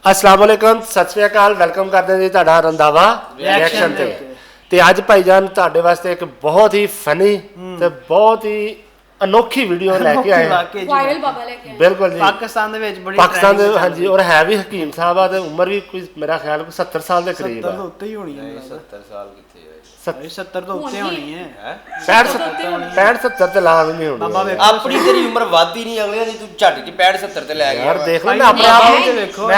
अस्सलाम वालेकुम, सत श्री अकाल। वेलकम करते हैं जी ਤੁਹਾਡਾ ਰੰਧਾਵਾ ਰਿਐਕਸ਼ਨ ਤੇ ਅੱਜ ਭਾਈਜਾਨ ਤੁਹਾਡੇ ਵਾਸਤੇ ਇੱਕ ਬਹੁਤ ਹੀ ਫਨੀ ਤੇ ਬਹੁਤ ਹੀ ਅਨੋਖੀ ਵੀਡੀਓ ਲੈ ਕੇ ਆਏ ਹਾਂ। ਵਾਇਰਲ ਬਾਬਾ ਲੈ ਕੇ ਆਏ ਬਿਲਕੁਲ ਜੀ, ਪਾਕਿस्तान ਦੇ ਵਿੱਚ ਬੜੀ ਪਾਕਿस्तान ਦੇ ਹਾਂਜੀ, ਔਰ ਹੈ ਵੀ ਹਕੀਮ ਸਾਹਿਬ ਆ ਤੇ ਉਮਰ ਵੀ ਕੋਈ ਮੇਰਾ ਖਿਆਲ 70 ਸਾਲ ਦੇ ਕਰੀਬ 70 ਆ। ਤੋਂ ਉੱਤੇ ਹੀ ਹੋਣੀ ਹੈ 70 ਸਾਲ ਕਿੱਥੇ ਹੋਏ 70 ਤੋਂ ਉੱਤੇ ਹੋਣੀ ਹੈ 65 70 ਤੇ ਲਾ ਵੀ ਨਹੀਂ ਹੋਣੀ ਬਾਬਾ ਵੇਖੋ ਆਪਣੀ ਤੇਰੀ ਉਮਰ ਵੱਧਦੀ ਨਹੀਂ ਅਗਲੇ ਦੀ ਤੂੰ ਝੱਟ ਚ 65 70 ਤੇ ਲੈ ਗਿਆ ਯਾਰ ਦੇਖ ਲੈ, ਮੈਂ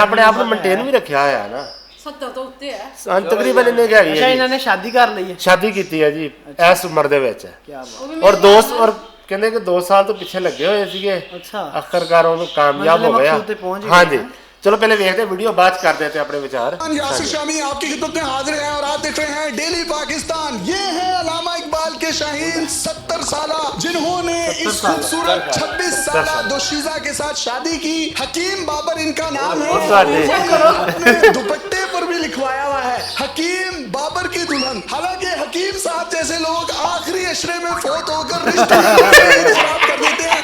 ਆਪਣੇ ਆਪ ਨੂੰ ਮੇਨਟੇਨ ਵੀ ਰੱਖਿਆ ਹੋਇਆ ਨਾ। 70 ਤੋਂ ਉੱਤੇ ਹੈ। ਤਕਰੀਬਨ ਇੰਨੇ ਕੁ ਹੈਗੀ ਅੱਛਾ ਹੈ ਇਹਨਾਂ ਨੇ ਸ਼ਾਦੀ ਕਰ ਲਈ ਹੈ। ਸ਼ਾਦੀ ਕੀਤੀ ਹੈ ਜੀ ਇਸ ਉਮਰ ਦੇ ਵਿੱਚ। ਕੀ ਬਾਤ ਉਹ ਵੀ ਔਰ ਦੋਸਤ ਔਰ ਕਹਿੰਦੇ ਕਿ 2 ਸਾਲ ਤੋਂ ਪਿੱਛੇ ਲੱਗੇ ਹੋਏ ਸੀਗੇ, ਅੱਛਾ ਆਖਰਕਾਰ ਉਹਨੂੰ ਕਾਮਯਾਬ ਹੋ ਗਿਆ। मकसूद पे पहुंच गए ਹਾਂਜੀ चलो पहले देखते हैं वीडियो, बात करते थे अपने विचार। यासिर शामी आपकी खिदमत में हाजिर हैं और आप देख रहे हैं डेली पाकिस्तान। ये है अल्लामा इकबाल के शाहीन 70 साला, जिन्होंने इस खूबसूरत 26 साला दोशीजा के साथ शादी की। हकीम बाबर इनका नाम है। अपने दुपट्टे पर भी लिखवाया हुआ है हकीम बाबर की दुल्हन। हालांकि हकीम साहब जैसे लोग आखिरी अशरे में फोत होकर रिश्ते कर देते हैं,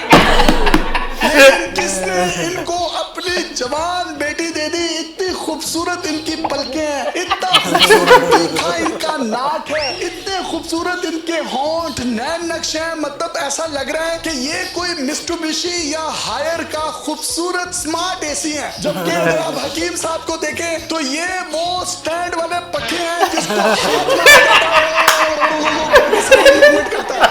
लेकिन किसने इनको अपनी जवान बेटी दे दी। इतनी खूबसूरत इनकी पलकें हैं, इतना खूबसूरत तीखा इनका नाक है, इतने खूबसूरत इनके होंठ, नैन नक्शे हैं। मतलब ऐसा लग रहा है कि ये कोई मिस्टुबिशी या हायर का खूबसूरत स्मार्ट एसी है। जबकि अगर आप हकीम साहब को देखें तो ये वो स्टैंड वाले पखे हैं जिसको हाथ करता है।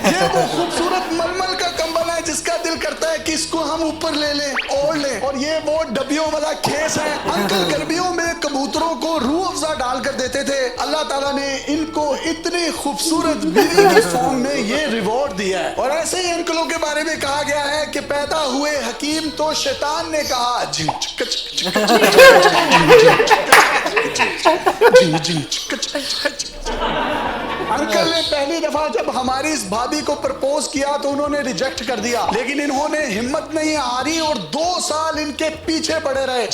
ये वो खूबसूरत मलमल का कंबल है जिसका दिल करता है कि इसको हम ऊपर ले लें, ओढ़ लें। और ये वो डब्बियों वाला खेस है। अंकल गर्मियों में कबूतरों को रूह अफ़ज़ा डालकर देते थे। अल्लाह ताला ने इनको इतनी खूबसूरत बीवी की फॉर्म में ये रिवॉर्ड दिया है। और ऐसे ही अंकलों के बारे में कहा गया है कि पैदा हुए हकीम तो शैतान ने कहा अंकल ने पहली दफा जब हमारी इस भाभी को प्रपोज किया तो उन्होंने रिजेक्ट कर दिया, लेकिन इन्होंने हिम्मत नहीं हारी और 2 साल इनके पीछे पड़े रहे।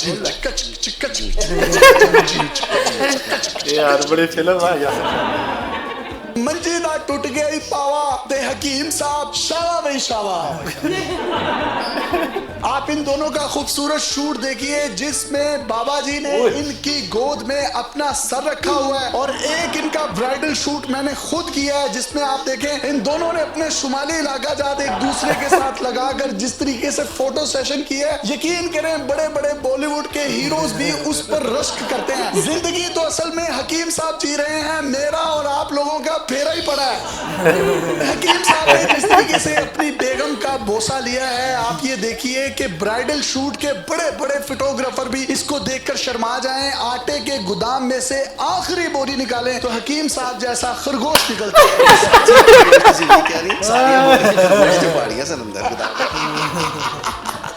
यार बड़े फिल्म आ यार। मंजी दा टूट गया ही पावा ते हकीम साहब शावा भाई शावा। आप इन दोनों का खूबसूरत शूट देखिए जिसमें बाबा जी ने इनकी गोद में अपना सर रखा हुआ है। और एक इनका ब्राइडल शूट मैंने खुद किया है जिसमें आप देखें इन दोनों ने अपने शुमाली इलाका जात एक दूसरे के साथ लगाकर जिस तरीके से फोटो सेशन किया है, यकीन करें बड़े बड़े बॉलीवुड के हीरोज भी उस पर रश्क करते हैं। जिंदगी तो असल में हकीम साहब जी रहे हैं, मेरा और आप लोगों का फेरा ही पड़ा है। हकीम साहब ने जिस तरीके से अपनी बेगम का बोसा लिया है, आप ये देखिए कि ब्राइडल शूट के बड़े बड़े फोटोग्राफर भी इसको देखकर शर्मा जाएं। आटे के गोदाम में से आखिरी बोरी निकालें तो हकीम साहब जैसा खरगोश निकलता है।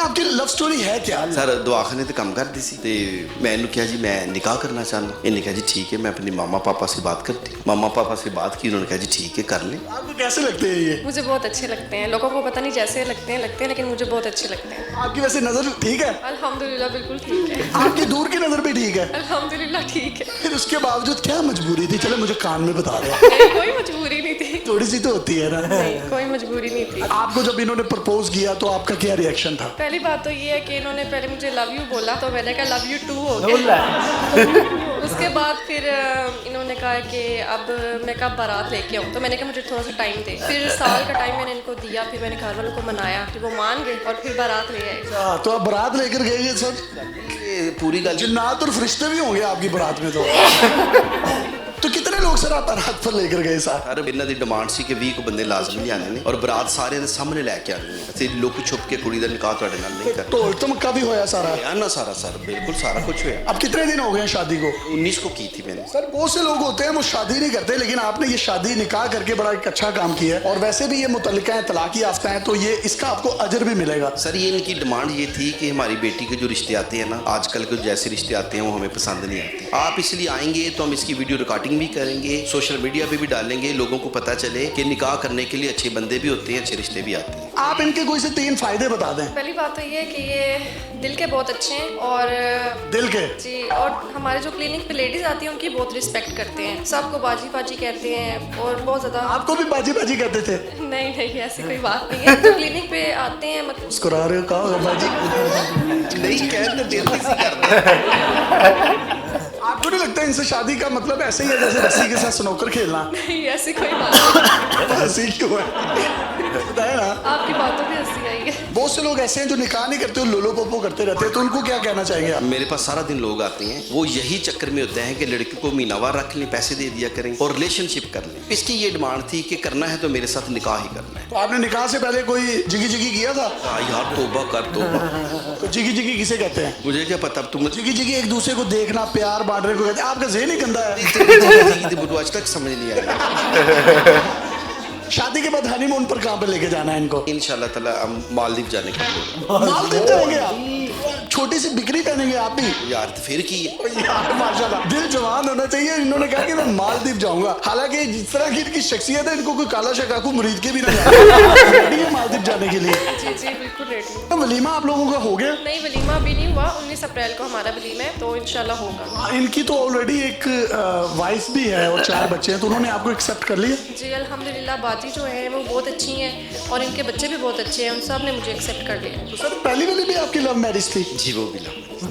आपकी लव स्टोरी है क्या? सर दवाखाने ते काम करती सी ते मैं इन्होंने कहा जी मैं निकाह करना चाहता। इन्होंने कहा जी ठीक है, मैं अपने मामा पापा से बात करती। मामा पापा से बात की, उन्होंने कहा जी ठीक है कर लें। आपको कैसे लगते हैं ये? मुझे बहुत अच्छे लगते हैं। लोगों को पता नहीं जैसे लगते हैं लेकिन मुझे बहुत अच्छे लगते हैं। आपकी वैसे नजर ठीक है? अल्हम्दुलिल्लाह बिल्कुल ठीक है। आपकी दूर की नजर भी ठीक है? अल्हम्दुलिल्लाह ठीक है। फिर उसके बावजूद क्या मजबूरी थी? चलो मुझे कान में बता दो। नहीं, कोई मजबूरी नहीं थी। थोड़ी सी तो होती है ना। नहीं, कोई मजबूरी नहीं थी। आपको जब इन्होंने प्रपोज किया तो आपका क्या रिएक्शन था? पहली बात तो ये है कि इन्होंने पहले मुझे लव यू बोला तो मैंने कहा लव यू टू हो गया। उसके बाद फिर इन्होंने कहा कि अब मैं कब बारात लेके आऊँ, तो मैंने कहा मुझे थोड़ा सा टाइम दे। फिर साल का टाइम मैंने इनको दिया, फिर मैंने घर वालों को मनाया, फिर वो मान गए और फिर बारात ले आए। तो आप बारात लेकर गए ये सब? पूरी गल जिन्नात और फरिश्ते भी होंगे आपकी बारात में तो कितने लोग सर आप बारात पर लेकर गए साथ? सर इन्हों की डिमांड सी कि 20 को बंदे लाजमी लियाने ने और बरात सारे दे सामने लैके आनी है। असं लुक छुप के कुड़ी दा निकाह तुहाडे नाल नहीं करते। ढोल धमका भी होया सारा? ना सारा सर बिल्कुल सारा कुछ हुआ। अब कितने दिन हो गए शादी को? 19 को की थी मैंने। सर बहुत से लोग होते हैं वो शादी नहीं करते, लेकिन आपने ये शादी निकाह करके बड़ा एक अच्छा काम किया है। और वैसे भी ये मुतल्लिका है, तलाकी याफ्ता है, तो ये इसका आपको अजर भी मिलेगा। सर ये इनकी डिमांड ये थी कि हमारी बेटी के जो रिश्ते आते हैं ना, आजकल के जैसे रिश्ते आते हैं वो हमें पसंद नहीं आते। आप इसलिए आएंगे तो हम इसकी वीडियो रिकॉर्डिंग भी करेंगे, सोशल मीडिया पे भी डालेंगे, लोगों को पता चले कि निकाह करने के लिए अच्छे बंदे भी होते हैं, अच्छे रिश्ते भी आते हैं। आप इनके कोई से 3 फायदे बता दें। पहली बात तो ये है कि ये दिल के बहुत अच्छे हैं और दिल के जी, और हमारे जो क्लिनिक पे लेडीज आती हैं उनकी बहुत रिस्पेक्ट करते हैं, सबको बाजी बाजी कहते हैं और बहुत ज़्यादा। आपको भी बाजी बाजी कहते थे? नहीं नहीं, ऐसी कोई बात नहीं है। जो क्लिनिक पे आते हैं मतलब मुस्कुरा रहे हो, कहा होगा बाजी? नहीं कहना दिल से करते आपको नहीं लगता इनसे शादी का मतलब ऐसे ही है जैसे रस्सी के साथ स्नोकर खेलना? नहीं, ऐसी कोई बात नहीं। हंसी क्यों है बताए ना। आपकी बातों में हंसी आई है। बहुत से लोग ऐसे हैं जो निकाह नहीं करते, लोलो पोपो करते रहते हैं, तो उनको क्या कहना चाहेंगे आप? मेरे पास सारा दिन लोग आते हैं, वो यही चक्कर में होते हैं कि लड़की को महीनावार रख लें, पैसे दे दिया करें और रिलेशनशिप कर लें। इसकी ये डिमांड थी कि करना है तो मेरे साथ निकाह ही करना है। तो आपने निकाह से पहले कोई जिगी जिगी किया था? हाँ यार, तौबा कर तौबा। तो जिगी जिगी किसे कहते हैं? मुझे क्या पता, तुम जिगी जिगी एक दूसरे को देखना, प्यार बांटने को कहते हैं। आपका ज़हन ही गंदा है। मुझे आज तक समझ नहीं आया। शादी के बाद हनीमून पर कहाँ पे लेके जाना है इनको? इंशाल्लाह ताला हम मालदीव जाने का प्रोग्राम। मालदीव जाएंगे आप? छोटी सी बिक्री पहनेंगे आप भी? यार तो फिर की यार माशाल्लाह, दिल जवान होना चाहिए। इन्होंने कहा कि मैं मालदीव जाऊंगा, हालांकि जिस तरह की इनकी शख्सियत है इनको कोई काला शकाकू मुरीद के भी ना जाए। रेडी है मालदीव जाने के लिए? जी जी बिल्कुल रेडी। तो वलीमा आप लोगों का हो गया? नहीं, वलीमा अभी नहीं हुआ। 19 अप्रैल को हमारा वलीमा है, तो इंशाल्लाह होगा। इनकी तो ऑलरेडी एक वाइफ भी है और 4 बच्चे हैं, तो उन्होंने आपको एक्सेप्ट कर लिया? जी अल्हम्दुलिल्लाह, बाजी जो है वो बहुत अच्छी हैं और इनके बच्चे भी बहुत अच्छे हैं, उन सब ने मुझे एक्सेप्ट कर लिया। तो सर पहली वाली भी आपकी लव मैरिज थी? जी वो भी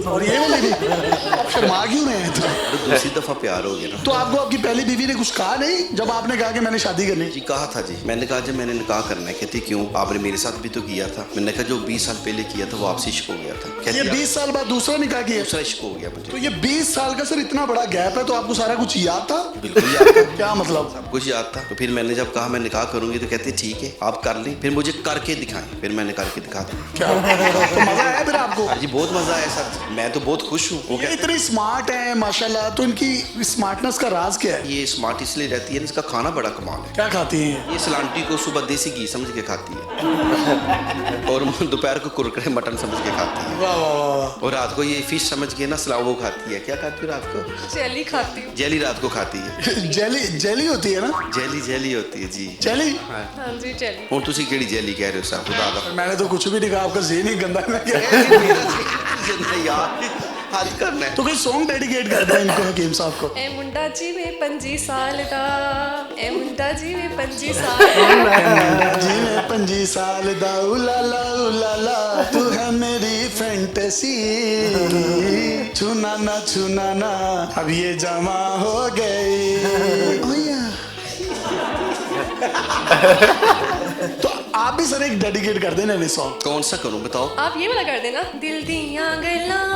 और ये वाली भी? आप शर्मा क्यों रहे हैं? तो दूसरी दफा प्यार हो गया ना। तो आपको आपकी पहली बीवी ने कुछ कहा नहीं जब आपने कहा कि मैंने शादी करनी? जी कहा था जी, मैंने कहा जब मैंने निकाह करना है, कहती क्यों, आपने मेरे साथ भी तो किया था। मैंने कहा जो 20 साल पहले किया था वो आपसे इश्क हो गया था। ये कहती 20 साल बाद दूसरा निकाह किया? दूसरा इश्क हो गया मुझे। तो ये 20 साल का सर इतना बड़ा गैप है, तो आपको सारा कुछ याद था? बिल्कुल याद था। क्या मतलब? सब कुछ याद था। तो फिर मैंने जब कहा मैं निकाह करूंगी तो कहती ठीक है आप कर लें, फिर मुझे करके दिखाएं, फिर मैंने करके दिखा दिया। क्या तो मजा आया फिर आपको? हाँ जी बहुत मजा आया सर, मैं तो बहुत खुश हूँ। ये इतनी स्मार्ट है माशाल्लाह, तो इनकी स्मार्टनेस का राज क्या है? ये स्मार्ट इसलिए रहती है, इसका खाना बड़ा कमाल है। क्या खाती हैं? ये सलांटी को सुबह देसी घी समझ के खाती है और दोपहर को कुरकुरे मटन समझ के खाती है, वाह वाह वाह। और रात को ये फिश समझ के ना सलाव वो खाती है। क्या खाती है रात को? जेली खाती हूँ। जेली रात को खाती है। जेली जेली होती है ना? जेली जेली होती है जी। जेली? हाँ जी जेली। ਹੁਣ ਤੁਸੀਂ ਕਿਹੜੀ ਜੈਲੀ ਕਹਿ ਰਹੇ ਹੋ ਸਾਹਿਬ खुदा दा मैंने तो कुछ भी नहीं कहा, आपका ज़हन ही गंदा है। यार हज करना है तो कोई सॉन्ग डेडिकेट कर दो इनको, हकीम साहब को। ए मुंडा जी में 25 साल दा, ए मुंडा जी में 25 साल दा, जी मैं 25 साल दा, उलाला उलाला तू है मेरी फैंटेसी, छूना ना अब ये जमा हो गई। तो आप भी सर एक डेडिकेट कर देना ये सॉन्ग। कौन सा करूं बताओ? आप ये वाला कर देना। दिल दियां गल्लां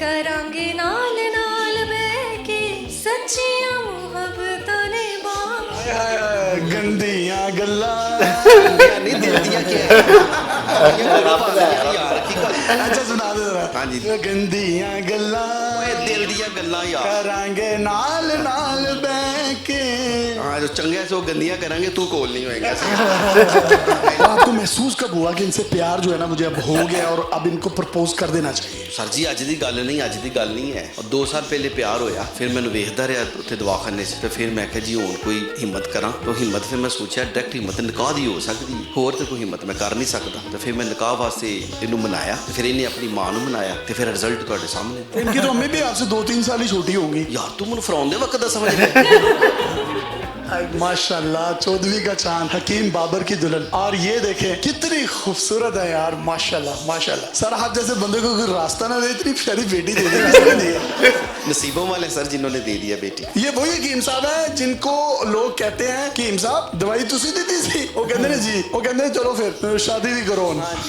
करांगे नाल नाल बैठ के, सच्चियां मुहब्बतां ने बां। गंदियां गल्ला नहीं दिल दिया क्या है यार की गल। अच्छा सुना दे जरा। हाँ जी। गंदियां गल्ला दिल दिया गल्लां यार करांगे नाल नाल बैठ के। हाँ जो चंगे से वो गंदियां करेंगे तू कोल नहीं होएगा। आपको महसूस कब हुआ कि इनसे प्यार जो है ना मुझे अब हो गया और अब इनको प्रपोज कर देना चाहिए? सर जी अज की गल नहीं, अज की गल नहीं है। और 2 साल पहले प्यार होया, फिर मैंने वेखदा रहा उत्थे दवाखाने से, तो फिर मैं कहा जी हुण कोई हिम्मत करा। तो हिम्मत फिर मैं सोचा डायरेक्ट हिम्मत निकाह दी हो सकती, होर तो कोई हिम्मत मैं कर नहीं सकता। तो फिर मैं निकाह वास्ते इनू मनाया, तो फिर इन्हें अपनी मां नू मनाया, तो फिर रिजल्ट तुहाडे सामने। इनकी तो अम्मी भी आपसे 2-3 साल ही छोटी होंगी। यार तू मैनू फराउंदे वक्त दा समझ ले। माशाल्लाह 14वीं का चांद, हकीम बाबर की दुल्हन। और ये देखें कितनी खूबसूरत है यार, माशाल्लाह माशाल्लाह। सर आप जैसे बंदे को कोई रास्ता ना दे, इतनी प्यारी बेटी दे दी किसने दी है? नसीबों वाले सर जिन्होंने दे दिया बेटी। ये वही हकीम साहब है जिनको लोग कहते हैं हकीम साहब दवाई तुसी दी थी, वो कहते हैं जी, वो कहते हैं चलो फिर शादी भी करो।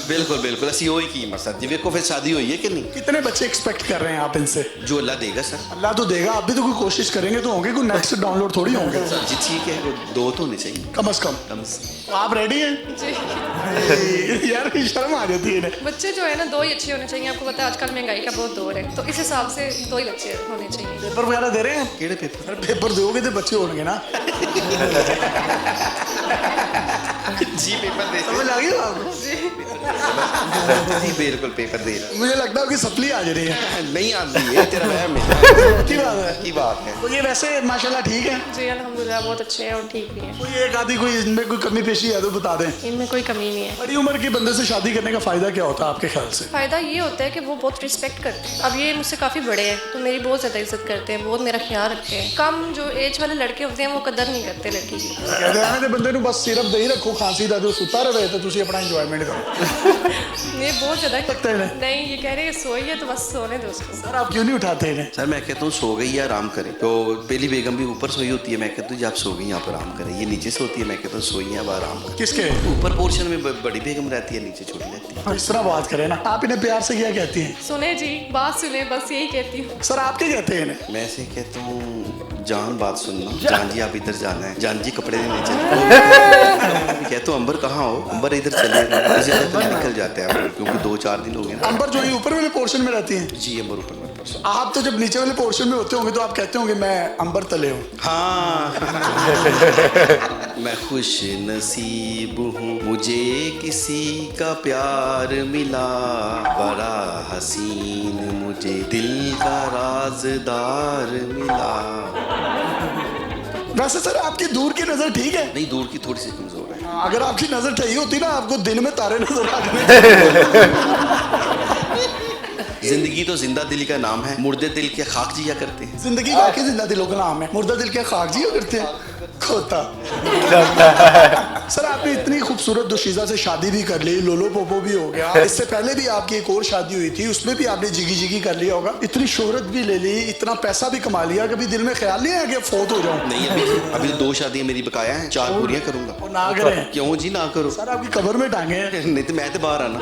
बिल्कुल बिल्कुल असि वही कीमत सर जी। देखो फिर शादी हुई है कि नहीं? कितने बच्चे एक्सपेक्ट कर रहे हैं आप इनसे? जो अल्लाह देगा सर। अल्लाह तो देगा, आप भी तो कोई कोशिश करेंगे तो होंगे, कोई नेट से डाउनलोड थोड़ी होंगे। सर जी ठीक है, वो 2 तो होने चाहिए कम से कम। तो आप रेडी हैं? जी यार शर्म आ जाती है इन्हें। बच्चे जो है ना 2 ही अच्छे होने चाहिए। आपको पता है आजकल महंगाई का बहुत दौर है, तो इस हिसाब से 2 ही बच्चे होने चाहिए। पेपर वगैरह दे रहे हैं? केड़े पेपर? पेपर दोगे तो बच्चे होंगे ना। जी पेपर दे समझ आ गई आपको? जी बिल्कुल पेपर दे रहा मुझे लगता है कि सप्ली आ जा रही है। नहीं आती है तेरा वहम है की बात है। की बात है। तो ये वैसे माशाल्लाह ठीक है। जी अल्हम्दुलिल्लाह बहुत अच्छे हैं और ठीक भी हैं। कोई एक आधी कोई इनमें कोई कमी पेशी है तो बता दें। इनमें कोई कमी नहीं है। बड़ी उम्र के बंदे से शादी करने का फायदा क्या होता है आपके ख्याल से? फ़ायदा ये होता है कि वो बहुत रिस्पेक्ट करते हैं। अब ये मुझसे काफ़ी बड़े हैं तो मेरी बहुत ज़्यादा इज्जत करते हैं, बहुत मेरा ख्याल रखते हैं। कम जो एज वाले लड़के होते हैं वो कदर नहीं करते लड़की की। कहते हैं ना बंदे ਨੂੰ बस सिर्फ दही रखो खांसी ਦਾ जो सुता रहे तो ਤੁਸੀਂ अपना एंजॉयमेंट करो। ये बहुत ज़्यादा लगता है ना? नहीं, ये कह रहे हैं सोई है तो बस सोने दो उसको। सर आप क्यों नहीं उठाते इन्हें? सर मैं कहता हूँ सो गई है आराम करे। तो पहली बेगम भी ऊपर सोई होती है, मैं कहता हूँ जब सो गई यहाँ पर आराम करे। ये नीचे से होती है, मैं कहता हूँ सोई है अब आराम करे। किसके ऊपर पोर्शन में बड़ी बेगम रहती है, नीचे छोटी रहती है। इस तरह बात करें ना। आप इन्हें प्यार से क्या कहती हैं? सुने जी, बात सुने, बस यही कहती हूँ। सर आप क्या कहते हैं इन्हें? मैं ऐसे कहता हूँ जान बात सुनना, जान जी आप इधर जाना है, जान जी कपड़े नहीं चले। कहता हूँ अंबर कहाँ हो, अंबर इधर चले इसी तरह निकल जाते हैं क्योंकि 2-4 दिन हो गए ना। अंबर जो है ऊपर वाले पोर्शन में रहती हैं। जी अंबर ऊपर वाले पोर्शन। आप तो जब नीचे वाले पोर्शन में होते होंगे तो आप कहते होंगे मैं अंबर तले हूँ। हाँ मैं खुश नसीब हूँ मुझे किसी का प्यार मिला, बड़ा हसीन मुझे दिल का राजदार मिला। वैसे सर आपकी दूर की नजर ठीक है? नहीं दूर की थोड़ी सी कमजोर है। अगर आपकी नजर सही होती ना आपको दिन में तारे नजर आते। जिंदगी तो जिंदा दिल का नाम है, मुर्दे दिल के खाक जिया करते हैं। जिंदगी बाकी जिंदा दिलों का नाम है, मुर्दा दिल क्या खाक जिया करते हैं खोता। सर आपने इतनी खूबसूरत दोशीजा से शादी भी कर ली, लोलो पोपो भी हो गया, इससे पहले भी आपकी एक और शादी हुई थी उसमें भी आपने जिगी जिगी कर लिया होगा, इतनी शोहरत भी ले ली, इतना पैसा भी कमा लिया, कभी दिल में ख्याल नहीं आया कि फोत हो जाऊं? नहीं अभी तो 2 शादियां मेरी बकाया हैं, 4 पूरियां करूंगा। और ना करें? क्यों जी ना करो। सर आपकी कब्र में टांगे हैं। नहीं तो मैं तो बाहर आना।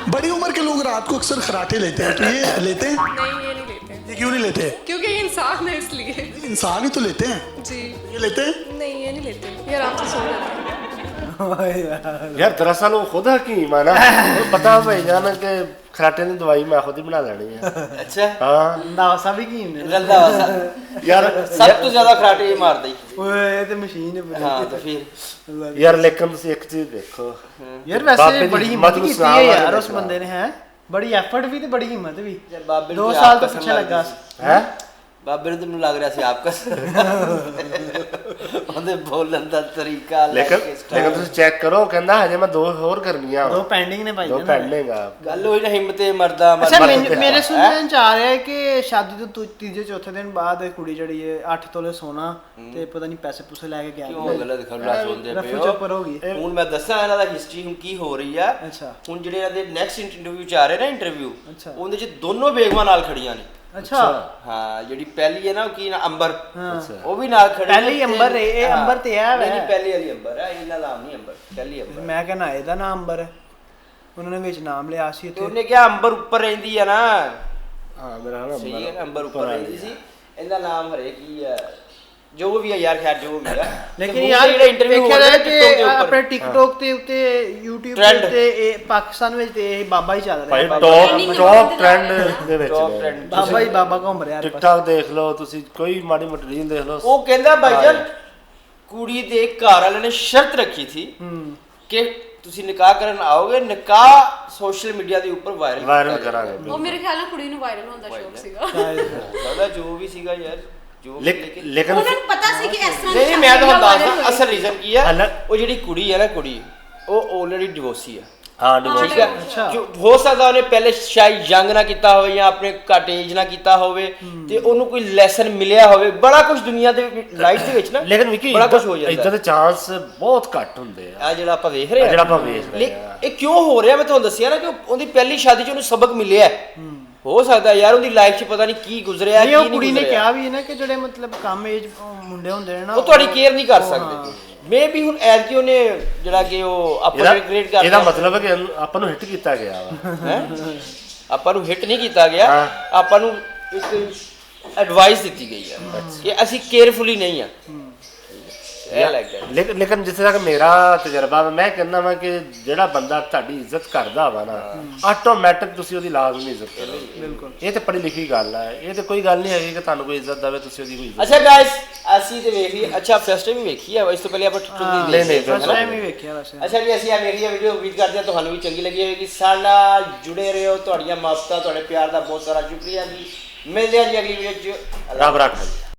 बड़ी उम्र के लोग रात को अक्सर खराटे लेते हैं, तो ये लेते हैं? नहीं, ये नहीं लेते। ये क्यों नहीं लेते? क्योंकि ये इंसान है इसलिए। इंसान ही तो लेते हैं। जी ये लेते हैं? नहीं, ये नहीं लेते, ये आराम से सो जाते हैं। यार दरअसल वो खुद हकीम है ना, वो पता भाई जान के खराटे की दवाई मैं खुद ही बना लेनी है। अच्छा हाँ नासा भी की ने गंदा वसा यार सब तो ज्यादा खराटे ही मार दी। ਓਏ ਇਹ ਤੇ ਮਸ਼ੀਨ ਹੈ हाँ तो फिर यार लेकिन तुम एक चीज देखो ਯਾਰ ਬਾਬੇ ਵੈਸੇ ਦੀ ਬੜੀ ਹਿੰਮਤ ਹਿੰਮਤ ਨੂੰ ਕੀਤੀ ਸਲਾਮ ਹੈ ਵਾਲੇ ਯਾਰ ਉਸ ਦੇਖਣਾ। ਬੰਦੇ ਨੇ ਹੈ ਬੜੀ ਐਫਰਟ ਵੀ ਤੇ ਬੜੀ ਹਿੰਮਤ ਵੀ बाबे 2 ਨੂੰ ਸਾਲ ਆਪ ਤੋਂ कसम ਪਿੱਛੇ लग ਲੱਗਾ रही ਸੀ है ਬਾਬੇ ਨੂੰ ਤੈਨੂੰ ਲੱਗ ਰਿਹਾ ਸੀ ਆਪ ਕਸ ਉਹਦੇ ਬੋਲਣ ਦਾ ਤਰੀਕਾ लेकिन लेकिन तुम चेक करो कहंदा हजे मैं 2 और करनियां ਦੋ ਪੈਂਡਿੰਗ ਨੇ ਭਾਈ 2 ਨੇ। ਪੈਂਡਿੰਗ ਆ ਗੱਲ ਹੋਈ ਨਾ ਹਿੰਮਤੇ ਮਰਦਾ ਅੱਛਾ ਮਰਦ ਮੇਰੇ ਸੁਣਨ ਚ ਆ ਰਿਹਾ ਹੈ ਕਿ ਸ਼ਾਦੀ ਤੋਂ ਤੀਜੇ ਚੌਥੇ ਦਿਨ ਬਾਅਦ ਇਹ ਕੁੜੀ ਜਿਹੜੀ ਹੈ 8 ਤੋਲੇ ਸੋਨਾ ਤੇ ਪਤਾ ਨਹੀਂ ਪੈਸੇ ਪੂਸੇ ਲੈ ਕੇ ਗਿਆ ਕਿਉਂ ਗਲਤ ਖਬਰਾਂ ਸੁਣਦੇ ਪਏ ਰਫੂ ਹੋ ਚੱਪਰ ਹੋ ਗਈ ਹੁਣ ਮੈਂ ਦੱਸਾਂ ਇਹਨਾਂ ਦਾ ਹਿਸਟਰੀ ਹੁਣ ਕੀ ਹੋ ਰਹੀ ਆ ਅੱਛਾ ਹੁਣ ਜਿਹੜੇ ਇਹਨਾਂ ਦੇ ਨੈਕਸਟ ਇੰਟਰਵਿਊ ਚ ਆ ਰਹੇ ਨਾ ਇੰਟਰਵਿਊ ਅੱਛਾ। ਉਹਦੇ ਚ ਦੋਨੋਂ ਬੇਗਮਾਂ ਨਾਲ ਖੜੀਆਂ ਨੇ। ਅੱਛਾ ਹਾਂ ਜਿਹੜੀ ਪਹਿਲੀ ਹੈ ਨਾ ਉਹ ਕੀ ਨਾ ਅੰਬਰ ਹਾਂ ਉਹ ਵੀ ਨਾਲ ਖੜੀ ਪਹਿਲੀ ਨੇ ਅੰਬਰ ਹੈ, ਇਹ ਹਾਂ। ਅੰਬਰ ਤੇ ਹੈ ਨਹੀਂ, ਵੈ। ਨਹੀਂ ਪਹਿਲੀ ਵਾਲੀ ਅੰਬਰ ਹੈ, ਇਹਨਾਂ ਦਾ ਨਾਮ ਨਹੀਂ ਅੰਬਰ, ਪਹਿਲੀ ਅੰਬਰ। ਮੈਂ ਕਹਿੰਦਾ ਇਹਦਾ ਨਾਮ ਅੰਬਰ ਹੈ, ਉਹਨਾਂ ਨੇ ਵਿੱਚ ਨਾਮ ਲਿਆ ਸੀ ਤੇ ਉੱਥੇ ਉਹਨੇ ਕਿਹਾ ਅੰਬਰ ਉੱਪਰ ਰਹਿੰਦੀ ਆ ਨਾ। हाँ मेरा ना ਸਹੀ ਹੈ ਨਾ, ਅੰਬਰ ਉੱਪਰ ਰਹਿੰਦੀ ਸੀ। ਇਹਦਾ ਨਾਮ ਹਰੇ ਕੀ ਹੈ ਜੋ ਵੀ ਹੈ ਯਾਰ, ਖੈਰ ਜੋ ਵੀ ਹੈ। ਲੇਕਿਨ ਯਾਰ ਜਿਹੜਾ ਇੰਟਰਵਿਊ ਹੋ ਦੇਖਿਆ ਰਿਹਾ ਜਾਏ TikTok ਦੇ ਕਿ ਉੱਪਰ ਆਪਣੇ ਟਿਕਟੋਕ ਤੇ ਉੱਤੇ YouTube Trend। ਤੇ ਇਹ ਪਾਕਿਸਤਾਨ ਵਿੱਚ ਤੇ ਇਹ ਬਾਬਾ ਹੀ ਚੱਲ ਭਾਈ ਰਿਹਾ ਟੌਪ ਟ੍ਰੈਂਡ ਦੇ ਵਿੱਚ Top ਨੇ। trend। ਬਾਬਾ ਹੀ ਬਾਬਾ ਘੁੰਮ ਰਿਹਾ ਹਰ ਪਾਸੇ। ਟਿਕਟੌਕ ਦੇਖ ਲਓ ਤੁਸੀਂ, ਕੋਈ ਮਾੜੀ ਮੋਟੀ ਰੀਲ ਦੇਖ ਲਓ। ਉਹ ਕਹਿੰਦਾ ਭਾਈਜਾਨ ਕੁੜੀ ਦੇ ਘਰ ਵਾਲਿਆਂ ਨੇ ਸ਼ਰਤ ਰੱਖੀ ਸੀ ਕਿ ਤੁਸੀਂ ਨਿਕਾਹ ਕਰਨ ਆਓਗੇ, ਨਿਕਾਹ ਸੋਸ਼ਲ ਮੀਡੀਆ ਦੇ ਉੱਪਰ ਵਾਇਰਲ ਕਰਾਂਗੇ। ਉਹ ਮੇਰੇ ਖਿਆਲ ਨਾਲ ਕੁੜੀ ਨੂੰ ਵਾਇਰਲ ਹੋਣ ਦਾ ਸ਼ੌਕ ਸੀਗਾ। ਪਤਾ ਜੋ ਵੀ ਸੀਗਾ ਯਾਰ, ਜੋ ਵੀ ਲੇਕਿਨ ਉਹਨਾਂ ਨੂੰ ਪਤਾ ਸੀ ਕਿ ਇਸ ਤਰ੍ਹਾਂ ਨਹੀਂ ਮੈਂ ਤੁਹਾਨੂੰ ਸ਼ਾਦੀਆਂ ਦੱਸਦਾ ਵਾਲੇ ਅਸਲ ਰੀਜ਼ਨ ਕੀ ਹੈ। ਅਲੱਗ- ਉਹ ਜਿਹੜੀ ਕੁੜੀ ਹੈ ਨਾ, ਕੁੜੀ ਉਹ ਆਲਰੇਡੀ ਡਿਵੋਰਸੀ ਹੈ। ਹਾਂ ਠੀਕ ਡਿਵੋਰਸ ਹੈ ਅੱਛਾ। ਜੋ ਹੋ ਸਕਦਾ ਉਹਨੇ ਪਹਿਲੇ ਸ਼ਾਇਦ ਯੰਗ ਨਾ ਕੀਤਾ ਹੋਵੇ ਜਾਂ ਆਪਣੇ ਘੱਟ ਏਜ ਨਾ ਕੀਤਾ ਹੋਵੇ ਤੇ ਉਹਨੂੰ ਕੋਈ ਲੈਸਨ ਮਿਲਿਆ ਹੋਵੇ। ਬੜਾ ਕੁਝ ਦੁਨੀਆ ਦੇ ਲਾਈਫ ਦੇ ਵਿੱਚ ਨਾ ਲੇਕਿਨ ਵਿਕੀ ਬੜਾ ਕੁਝ ਹੋ ਜਾਂਦਾ ਇਦਾਂ ਦੇ ਚਾਂਸ ਬਹੁਤ ਘੱਟ ਹੁੰਦੇ ਆ। ਆ ਜਿਹੜਾ ਆਪਾਂ ਵੇਖ ਰਹੇ ਆ, ਜਿਹੜਾ ਆਪਾਂ ਵੇਖ ਰਹੇ ਆ। ਇਹ ਕਿਉਂ ਹੋ ਰਿਹਾ ਮੈਂ ਤੁਹਾਨੂੰ ਦੱਸਿਆ ਨਾ ਕਿ ਉਹਦੀ ਪਹਿਲੀ ਸ਼ਾਦੀ 'ਚ ਉਹਨੂੰ ਸਬਕ ਮਿਲਿਆ ਹੈ। ਹੋ ਸਕਦਾ ਯਾਰ ਉਹਦੀ ਲਾਈਫ 'ਚ ਪਤਾ ਨਹੀਂ ਕੀ ਗੁਜ਼ਰਿਆ, ਨਹੀਂ ਉਹ ਕੀ ਨਹੀਂ ਕੁੜੀ ਨੇ ਗੁਜ਼ਰਿਆ। ਕਿਹਾ ਵੀ ਹੈ ਨਾ ਕਿ ਜਿਹੜੇ ਮਤਲਬ ਕੰਮ ਏਜ ਮੁੰਡੇ ਹੁੰਦੇ ਨੇ ਨਾ ਉਹ ਤੁਹਾਡੀ ਕੇਅਰ ਨਹੀਂ ਕਰ ਉਹ ਸਕਦੇ। ਮੇ ਵੀ ਹੁਣ ਐਸ ਕੀ ਉਹਨੇ ਜਿਹੜਾ ਕਿ ਉਹ ਆਪਾਂ ਗ੍ਰੇਡ ਕਰ ਇਹਦਾ ਮਤਲਬ ਹੈ ਕਿ ਆਪਾਂ ਨੂੰ ਹਿੱਟ ਕੀਤਾ ਗਿਆ ਵਾ। ਹੈ ਆਪਾਂ ਨੂੰ ਹਿੱਟ ਨਹੀਂ ਕੀਤਾ ਗਿਆ, ਹਾਂ। ਆਪਾਂ ਨੂੰ ਇੱਕ ਐਡਵਾਈਸ ਦਿੱਤੀ ਗਈ ਹੈ ਕਿ ਅਸੀਂ ਕੇਅਰਫੁਲੀ ਨਹੀਂ ਆ। ਇਹ ਲੱਗ ਗਿਆ ਲੇਕਿਨ ਜਿੱਥੇ ਤੱਕ ਮੇਰਾ ਤਜਰਬਾ ਵਾ, ਮੈਂ ਕਹਿੰਦਾ ਵਾਂ ਕਿ ਜਿਹੜਾ ਬੰਦਾ ਤੁਹਾਡੀ ਇੱਜ਼ਤ ਕਰਦਾ ਵਾ ਨਾ, ਆਟੋਮੈਟਿਕ ਤੁਸੀਂ ਉਹਦੀ ਲਾਜ਼ਮੀ ਇੱਜ਼ਤ ਕਰੋ। ਬਿਲਕੁਲ ਇਹ ਤੇ ਪੜ੍ਹੀ ਲਿਖੀ ਗੱਲ ਹੈ, ਇਹ ਤੇ ਕੋਈ ਗੱਲ ਨਹੀਂ ਹੈਗੀ ਕਿ ਤੁਹਾਨੂੰ ਕੋਈ ਇੱਜ਼ਤ ਦੇਵੇ ਤੁਸੀਂ ਉਹਦੀ ਕੋਈ ਇੱਜ਼ਤ। ਅੱਛਾ ਗਾਇਸ ਅਸੀਂ ਤੇ ਵੇਖ ਲਈ, ਅੱਛਾ ਫਸਟ ਟਾਈਮ ਹੀ ਵੇਖੀ ਹੈ, ਇਸ ਤੋਂ ਪਹਿਲੇ ਆਪਾਂ ਟੁੱਟ ਨਹੀਂ, ਫਸਟ ਟਾਈਮ ਹੀ ਵੇਖਿਆ ਵੈਸੇ। ਅੱਛਾ ਜੀ ਅਸੀਂ ਆ ਵੇਖੀ ਹੈ ਵੀਡੀਓ, ਉਮੀਦ ਕਰਦੇ ਹਾਂ ਤੁਹਾਨੂੰ ਵੀ ਚੰਗੀ ਲੱਗੀ ਹੋਵੇਗੀ। ਸਾਡਾ ਜੁੜੇ ਰਹੋ, ਤੁਹਾਡੀਆਂ ਮੁਹੱਬਤਾਂ ਤੁਹਾਡੇ ਪਿਆਰ ਦਾ ਬਹੁਤ ਸਾਰਾ ਸ਼ੁਕਰੀਆ ਜੀ। ਮਿਲਦੇ ਹਾਂ ਜੀ ਅਗਲੀ ਵੀਡੀਓ 'ਚ। ਰੱਬ ਰੱਖਾ ਜੀ।